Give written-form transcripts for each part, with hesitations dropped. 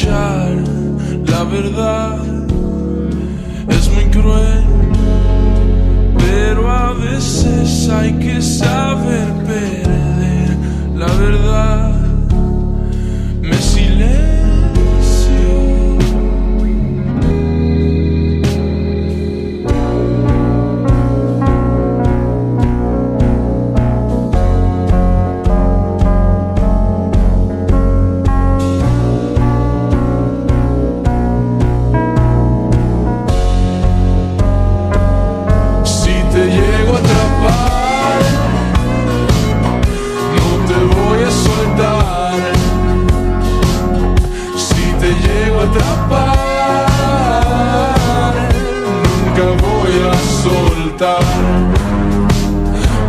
escuchar la verdad. Es muy cruel, pero a veces hay que saber perder la verdad. Me silencio.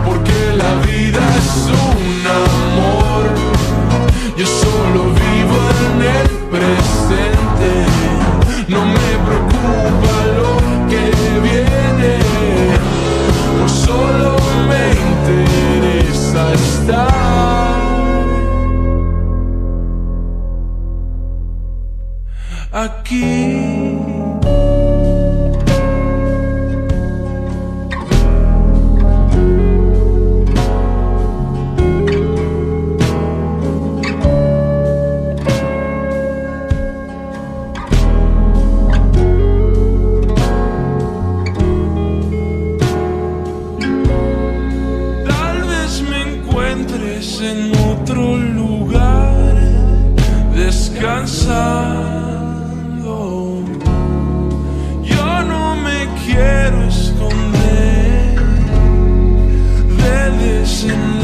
Porque la vida es un amor. Yo solo vivo en el presente. No me preocupa lo que viene, pues solo me interesa estar aquí. En otro lugar, descansando. Yo no me quiero esconder de desenlace.